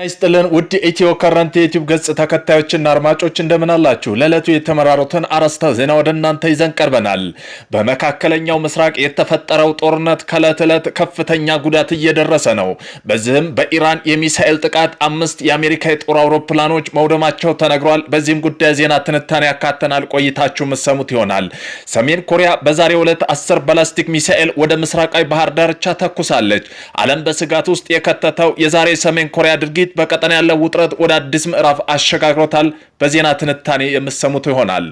ይስጥልን ውድ ኢትዮ ከረንት ዩቲዩብ ገጽ ተከታዮችና አድማጮች እንደምን አላችሁ? ለዕለቱ የተመራሩትን አርዕስተ ዜና ወደ እናንተ ይዘን ቀርበናል። በመካከለኛው ምስራቅ የተፈጠረው ጦርነት ከዕለት ዕለት ከፍተኛ ጉዳት እየደረሰ ነው። በዚህም በኢራን የሚሳኤል ጥቃት 5 የአሜሪካ የጦር አውሮፕላኖች መውደማቸው ተነግሯል። በዚህም ጉዳይ ዜና ትንታኔ ያካተናል። ቆይታችሁ መሰሙት ይሆናል። ሰሜን ኮሪያ በዛሬው ዕለት 10 ባላስቲክ ሚሳኤል ወደ ምስራቃዊ ባህር ዳርቻ ተኩሳለች። ዓለም በስጋት ውስጥ የከተተው የዛሬ ሰሜን ኮሪያ ድርጊት በቀጠና ያለው ውጥረት ወደ አዲስ ምዕራፍ አሸጋግሮታል። በዜና ትንታኔ የምሰሙት ይሆናል።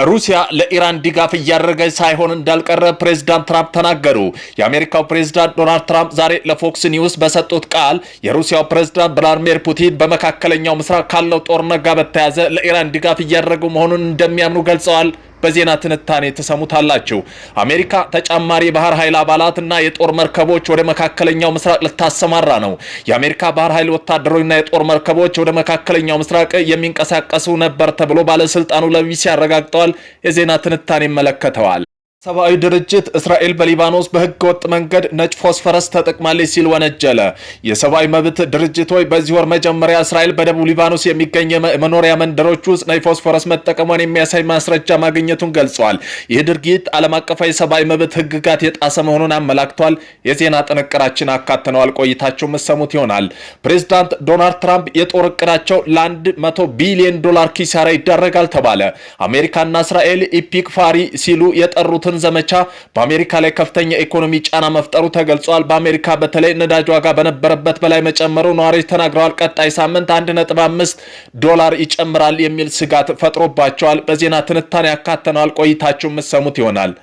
ሩሲያ ለኢራን ድጋፍ እያደረገች ሳይሆን እንዳልቀረ ፕሬዝዳንት ትራምፕ ተናገሩ። የአሜሪካው ፕሬዝዳንት ዶናልድ ትራምፕ ዛሬ ለፎክስ ኒውስ በሰጡት ቃል የሩሲያው ፕሬዝዳንት ቭላዲሚር ፑቲን በመካከለኛው ምስራቅ ካለው ጦርነት ጋር በተያያዘ ለኢራን ድጋፍ እያደረጉ መሆኑን እንደሚያምኑ ገልጸዋል። በዜና ትንታኔ ተሰሙታላችሁ። አሜሪካ ተጨማሪ ባህር ኃይል አባላትና የጦር መርከቦች ወደ መካከለኛው ምስራቅ ልታሰማራ ነው። የአሜሪካ ባህር ኃይል ወታደሮችና የጦር መርከቦች ወደ መካከለኛው ምስራቅ የሚንቀሳቀሱ ነበር ተብሎ ባለስልጣኑ ለቢቢሲ አረጋግጠዋል። የዜና ትንታኔ ይመለከተዋል። ሰብአዊ ድርጅት እስራኤል በሊባኖስ በህገ ወጥ መንገድ ነጭ ፎስፈረስ ተጠቅማለች ሲል ወነጀለ። የሰብአዊ መብት ድርጅቶች በዚህ ወር መጀመሪያ እስራኤል በደቡብ ሊባኖስ የሚገኝ መኖሪያ መንደሮች ውስጥ ነጭ ፎስፈረስ መጠቀሟን የሚያሳይ ማስረጃ ማግኘቱን ገልጸዋል። ይህ ድርጊት ዓለም አቀፋዊ ሰብአዊ መብት ህግጋት የጣሰ መሆኑን አመላክቷል። የዜና ጥንቅራችን አካተነዋል። ቆይታቸው መሰሙት ይሆናል። ፕሬዝዳንት ዶናልድ ትራምፕ የጦር እቅዳቸው ለ100 ቢሊዮን ዶላር ኪሳራ ይዳረጋል ተባለ። አሜሪካና እስራኤል ኢፒክ ፋሪ ሲሉ የጠሩት ዘመቻ በአሜሪካ ላይ ከፍተኛ ኢኮኖሚ ጫና መፍጠሩ ተገልጿል። በአሜሪካ በተለይ ነዳጅ ዋጋ በነበረበት በላይ መጨመሩ ነዋሪዎች ተናግረዋል። ቀጣይ ሳምንት 1.5 ዶላር ይጨምራል የሚል ስጋት ፈጥሮባቸዋል። በዜና ትንታኔ ያካተነዋል። ቆይታችሁ የምትሰሙት ይሆናል።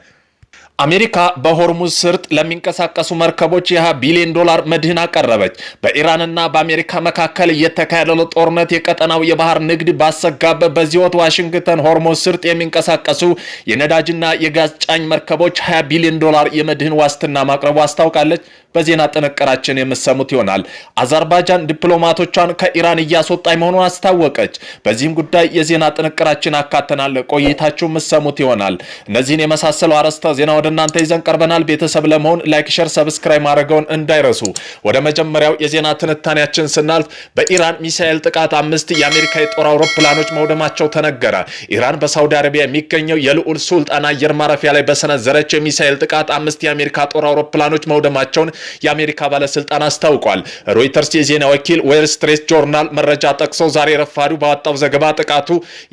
አሜሪካ በሆርሙዝ ስርጥ ለሚንቀሳቀሱ መርከቦች የ20 ቢሊዮን ዶላር መድህን አቀረበች። በኢራንና በአሜሪካ መካከል እየተካሄደው ጦርነት የቀጠናው የባህር ንግድ ባሰጋበት በዚህ ወቅት ዋሽንግተን ሆርሙዝ ስርጥ የሚንቀሳቀሱ የነዳጅና የጋዝ ጫኝ መርከቦች 20 ቢሊዮን ዶላር የመድህን ዋስትና ማቅረቡ አስታውቃለች። በዜና ጥንቅራችን የምሰሙት ይሆናል። አዘርባይጃን ዲፕሎማቶቿን ከኢራን እያስወጣች መሆኑን አስታወቀች። በዚህም ጉዳይ የዜና ጥንቅራችን አካተናል። ቆይታችሁ የምሰሙት ይሆናል። እነዚህን የመሳሰሉ አርዕስተ ዜና ወደ እናንተ ይዘን ቀርበናል። ቤተሰብ ለመሆን ላይክ፣ ሼር፣ ሰብስክራይብ ማድረግውን እንዳይረሱ። ወደ መጀመሪያው የዜና ትንታኔያችን ስናልፍ በኢራን ሚሳኤል ጥቃት 5 የአሜሪካ የጦር አውሮፕላኖች መውደማቸው ተነገረ። ኢራን በሳውዲ አረቢያ የሚገኘው የልዑል ሱልጣን አየር ማረፊያ ላይ በሰነዘረችው የሚሳኤል ጥቃት 5 የአሜሪካ ጦር አውሮፕላኖች መውደማቸውን የአሜሪካ ባለስልጣን አስታውቋል። ሮይተርስ የዜና ወኪል ዌል ስትሪት ጆርናል መረጃ ጠቅሶ ዛሬ ረፋዱ ባወጣው ዘገባ ጥቃቱ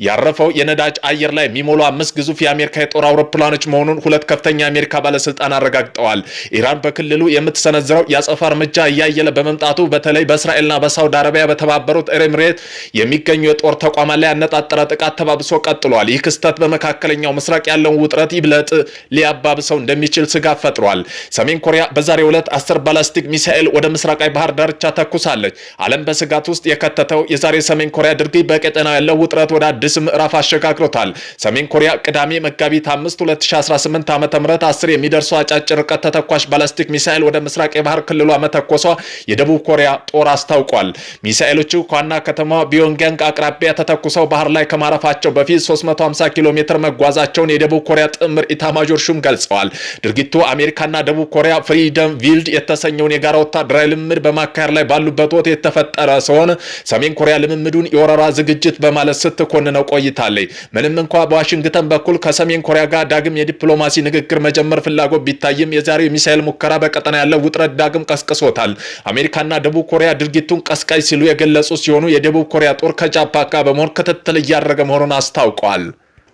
ያረፈው የነዳጅ አየር ላይ የሚሞሉ 5 ግዙፍ የአሜሪካ የጦር አውሮፕላኖች መሆኑን ሁለት ከፍተኛ የአሜሪካ ባለስልጣን አረጋግጠዋል። ኢራን በክልሉ የምትሰነዝረው የአጸፋ እርምጃ እያየለ በመምጣቱ በተለይ በእስራኤልና በሳውዲ አረቢያ በተባበሩት ኤሚሬት የሚገኙ የጦር ተቋማት ላይ ያነጣጠረ ጥቃት ተባብሶ ቀጥሏል። ይህ ክስተት በመካከለኛው ምስራቅ ያለውን ውጥረት ይብለጥ ሊያባብሰው እንደሚችል ስጋት ፈጥሯል። ሰሜን ኮሪያ በዛሬው ዕለት 10 ባላስቲክ ሚሳኤል ወደ ምስራቃዊ ባህር ዳርቻ ተኩሳለች። ዓለም በስጋት ውስጥ የከተተው የዛሬ ሰሜን ኮሪያ ድርጊት በቀጠናው ያለው ውጥረት ወደ አዲስ ምዕራፍ አሸጋግሮታል። ሰሜን ኮሪያ ቅዳሜ መጋቢት 5 2018 ዓ.ም 10 የሚደርሱ አጫጭር ርቀት ተተኳሽ ባላስቲክ ሚሳኤል ወደ ምስራቅ የባህር ክልሏ መተኮሷ የደቡብ ኮሪያ ጦር አስታውቋል። ሚሳኤሎቹ ከዋና ከተማ ቢዮንግያንግ አቅራቢያ ተተኩሰው ባህር ላይ ከማረፋቸው በፊት 350 ኪሎ ሜትር መጓዛቸውን የደቡብ ኮሪያ ጥምር ኢታማጆር ሹም ገልጸዋል። ድርጊቱ አሜሪካና ደቡብ ኮሪያ ፍሪደም ቪልድ የተሰኘውን የጋራ ወታደራዊ ልምምድ በማካሄድ ላይ ባሉበት ወቅት የተፈጠረ ሲሆን ሰሜን ኮሪያ ልምምዱን የወረራ ዝግጅት በማለት ስትኮንነው ቆይታለች። ምንም እንኳ በዋሽንግተን በኩል ከሰሜን ኮሪያ ጋር ዳግም የዲፕሎማሲ ንግግር መጀመር ፍላጎት ቢታይም የዛሬው የሚሳኤል ሙከራ በቀጠና ያለው ውጥረት ዳግም ቀስቅሶታል። አሜሪካና ደቡብ ኮሪያ ድርጊቱን ቀስቃሽ ሲሉ የገለጹ ሲሆኑ የደቡብ ኮሪያ ጦር ከጃፓን ጋር በመሆን ክትትል እያደረገ መሆኑን አስታውቀዋል።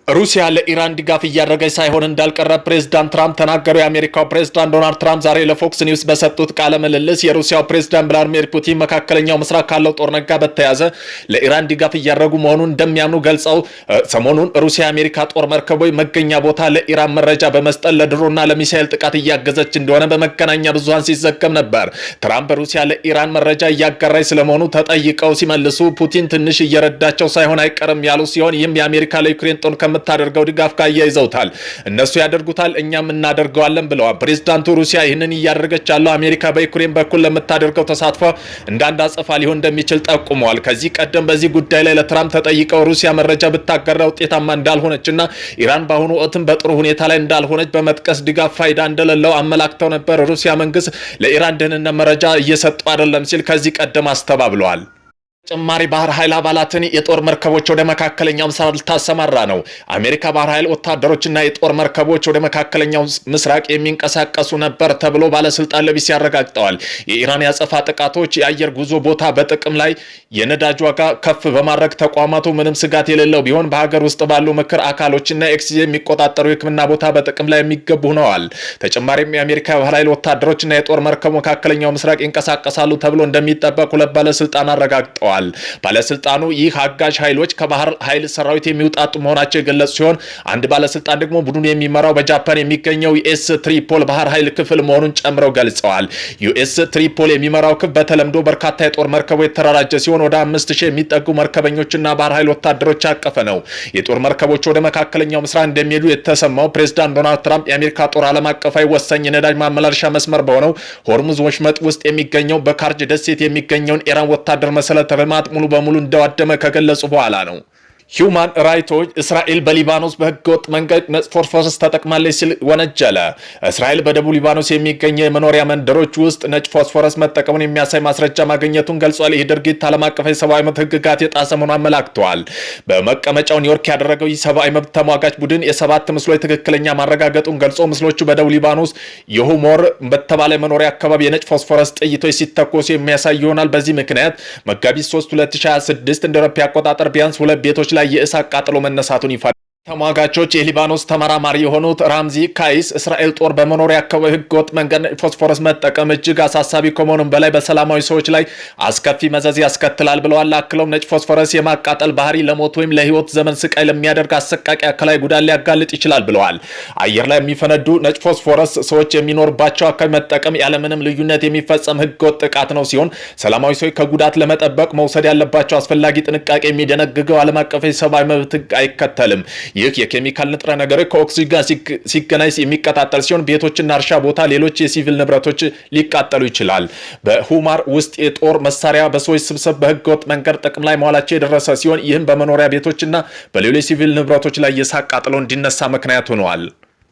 ሩሲያ ለኢራን ድጋፍ እያደረገች ሳይሆን እንዳልቀረ ፕሬዝዳንት ትራምፕ ተናገሩ። የአሜሪካው ፕሬዝዳንት ዶናልድ ትራምፕ ዛሬ ለፎክስ ኒውስ በሰጡት ቃለ ምልልስ የሩሲያው ፕሬዝዳንት ቭላዲሚር ፑቲን መካከለኛው ምስራቅ ካለው ጦርነት ጋር በተያያዘ ለኢራን ድጋፍ እያደረጉ መሆኑን እንደሚያምኑ ገልጸው ሰሞኑን ሩሲያ የአሜሪካ ጦር መርከቦች መገኛ ቦታ ለኢራን መረጃ በመስጠት ለድሮና ለሚሳኤል ጥቃት እያገዘች እንደሆነ በመገናኛ ብዙሃን ሲዘገብ ነበር። ትራምፕ ሩሲያ ለኢራን መረጃ እያጋራች ስለመሆኑ ተጠይቀው ሲመልሱ ፑቲን ትንሽ እየረዳቸው ሳይሆን አይቀርም ያሉ ሲሆን ይህም የአሜሪካ ለዩክሬን ጦር ከምታደርገው ድጋፍ ጋር ያይዘውታል። እነሱ ያደርጉታል እኛም እናደርገዋለን ብለዋል። ፕሬዝዳንቱ ሩሲያ ይህንን እያደረገች ያለው አሜሪካ በዩክሬን በኩል ለምታደርገው ተሳትፎ እንዳንድ አጸፋ ሊሆን እንደሚችል ጠቁመዋል። ከዚህ ቀደም በዚህ ጉዳይ ላይ ለትራምፕ ተጠይቀው ሩሲያ መረጃ ብታጋራ ውጤታማ እንዳልሆነችና ኢራን በአሁኑ ወቅትም በጥሩ ሁኔታ ላይ እንዳልሆነች በመጥቀስ ድጋፍ ፋይዳ እንደሌለው አመላክተው ነበር። ሩሲያ መንግስት ለኢራን ደህንነት መረጃ እየሰጡ አይደለም ሲል ከዚህ ቀደም አስተባብለዋል። ተጨማሪ ባህር ኃይል አባላትን የጦር መርከቦች ወደ መካከለኛው ምስራቅ ልታሰማራ ነው። አሜሪካ ባህር ኃይል ወታደሮችና የጦር መርከቦች ወደ መካከለኛው ምስራቅ የሚንቀሳቀሱ ነበር ተብሎ ባለስልጣን ለቢሲ ያረጋግጠዋል። የኢራን ያጸፋ ጥቃቶች የአየር ጉዞ ቦታ በጥቅም ላይ የነዳጅ ዋጋ ከፍ በማድረግ ተቋማቱ ምንም ስጋት የሌለው ቢሆን በሀገር ውስጥ ባሉ ምክር አካሎችና ኤክስ የሚቆጣጠሩ የሕክምና ቦታ በጥቅም ላይ የሚገቡ ሆነዋል። ተጨማሪም የአሜሪካ ባህር ኃይል ወታደሮችና የጦር መርከብ መካከለኛው ምስራቅ ይንቀሳቀሳሉ ተብሎ እንደሚጠበቅ ሁለት ባለስልጣን አረጋግጠዋል። ባለስልጣኑ ይህ አጋዥ ኃይሎች ከባህር ኃይል ሰራዊት የሚውጣጡ መሆናቸው የገለጹ ሲሆን አንድ ባለስልጣን ደግሞ ቡድኑ የሚመራው በጃፓን የሚገኘው ዩኤስ ትሪፖል ባህር ኃይል ክፍል መሆኑን ጨምረው ገልጸዋል። ዩኤስ ትሪፖል የሚመራው ክፍል በተለምዶ በርካታ የጦር መርከቦች የተደራጀ ሲሆን ወደ 5000 የሚጠጉ መርከበኞችና ባህር ኃይል ወታደሮች ያቀፈ ነው። የጦር መርከቦች ወደ መካከለኛው ምስራቅ እንደሚሄዱ የተሰማው ፕሬዝዳንት ዶናልድ ትራምፕ የአሜሪካ ጦር ዓለም አቀፋዊ ወሳኝ የነዳጅ ማመላለሻ መስመር በሆነው ሆርሙዝ ወሽመጥ ውስጥ የሚገኘው በካርጅ ደሴት የሚገኘውን ኢራን ወታደር መሰረተ ልማት ሙሉ በሙሉ እንደዋደመ ከገለጹ በኋላ ነው። ሂውማን ራይቶች እስራኤል በሊባኖስ በህገወጥ መንገድ ፎስፎረስ ተጠቅማለች ሲል ወነጀለ። እስራኤል በደቡብ ሊባኖስ የሚገኘ የመኖሪያ መንደሮች ውስጥ ነጭ ፎስፎረስ መጠቀሙን የሚያሳይ ማስረጃ ማግኘቱን ገልጿል። ይህ ድርጊት ዓለም አቀፍ የሰብአዊ መብት ህግጋት የጣሰ መሆኑን አመላክተዋል። በመቀመጫው ኒውዮርክ ያደረገው ይህ ሰብአዊ መብት ተሟጋች ቡድን የ7 ምስሎች ትክክለኛ ማረጋገጡን ገልጾ ምስሎቹ በደቡብ ሊባኖስ የሁሞር በተባለ መኖሪያ አካባቢ የነጭ ፎስፎረስ ጥይቶች ሲተኮሱ የሚያሳይ ይሆናል። በዚህ ምክንያት መጋቢት 3 2026 እንደ አውሮፓ አቆጣጠር ቢያንስ 2 ቤቶች ላይ የእሳት ቃጠሎ መነሳቱን ይፋ ተሟጋቾች የሊባኖስ ተመራማሪ የሆኑት ራምዚ ካይስ እስራኤል ጦር በመኖሪያ አካባቢ ህገወጥ መንገድ ፎስፎረስ መጠቀም እጅግ አሳሳቢ ከመሆኑም በላይ በሰላማዊ ሰዎች ላይ አስከፊ መዘዝ ያስከትላል ብለዋል። አክለውም ነጭ ፎስፎረስ የማቃጠል ባህሪ ለሞት ወይም ለህይወት ዘመን ስቃይ ለሚያደርግ አሰቃቂ አካላዊ ጉዳት ሊያጋልጥ ይችላል ብለዋል። አየር ላይ የሚፈነዱ ነጭ ፎስፎረስ ሰዎች የሚኖርባቸው አካባቢ መጠቀም ያለምንም ልዩነት የሚፈጸም ህገወጥ ጥቃት ነው ሲሆን ሰላማዊ ሰዎች ከጉዳት ለመጠበቅ መውሰድ ያለባቸው አስፈላጊ ጥንቃቄ የሚደነግገው ዓለም አቀፍ የሰብአዊ መብት ህግ አይከተልም። ይህ የኬሚካል ንጥረ ነገር ከኦክሲጅን ጋር ሲገናኝ የሚቀጣጠል ሲሆን ቤቶችና እርሻ ቦታ፣ ሌሎች የሲቪል ንብረቶች ሊቃጠሉ ይችላል። በሁማር ውስጥ የጦር መሳሪያ በሰዎች ስብስብ በህገወጥ መንገድ ጥቅም ላይ መዋላቸው የደረሰ ሲሆን ይህም በመኖሪያ ቤቶችና በሌሎች ሲቪል ንብረቶች ላይ የእሳት ቃጠሎ እንዲነሳ ምክንያት ሆነዋል።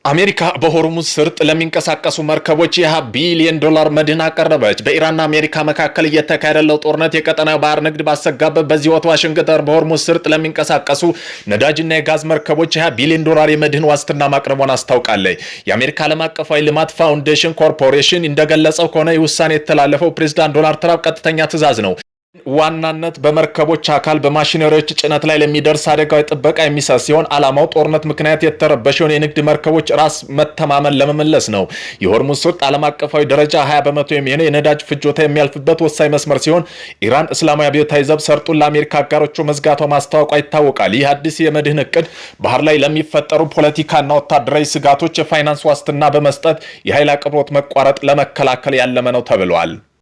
አሜሪካ በሆርሙዝ ስርጥ ለሚንቀሳቀሱ መርከቦች የ$20 ቢሊዮን መድን አቀረበች። በኢራንና አሜሪካ መካከል እየተካሄደ ያለው ጦርነት የቀጠናው ባህር ንግድ ባሰጋበት በዚህ ወቅት ዋሽንግተን በሆርሙዝ ስርጥ ለሚንቀሳቀሱ ነዳጅና የጋዝ መርከቦች $20 ቢሊዮን የመድህን ዋስትና ማቅረቧን አስታውቃለች። የአሜሪካ ዓለም አቀፋዊ ልማት ፋውንዴሽን ኮርፖሬሽን እንደገለጸው ከሆነ የውሳኔ የተላለፈው ፕሬዝዳንት ዶናልድ ትራምፕ ቀጥተኛ ትዕዛዝ ነው። ዋናነት በመርከቦች አካል በማሽነሪዎች ጭነት ላይ ለሚደርስ አደጋዊ ጥበቃ የሚሰጥ ሲሆን ዓላማው ጦርነት ምክንያት የተረበሸውን የንግድ መርከቦች ራስ መተማመን ለመመለስ ነው። የሆርሙዝ ስርጥ ዓለም አቀፋዊ ደረጃ 20% የሚሆነው የነዳጅ ፍጆታ የሚያልፍበት ወሳኝ መስመር ሲሆን ኢራን እስላማዊ አብዮታዊ ዘብ ሰርጡን ለአሜሪካ አጋሮቿ መዝጋቷ ማስታወቋ ይታወቃል። ይህ አዲስ የመድህን እቅድ ባህር ላይ ለሚፈጠሩ ፖለቲካና ወታደራዊ ስጋቶች የፋይናንስ ዋስትና በመስጠት የኃይል አቅርቦት መቋረጥ ለመከላከል ያለመ ነው ተብሏል።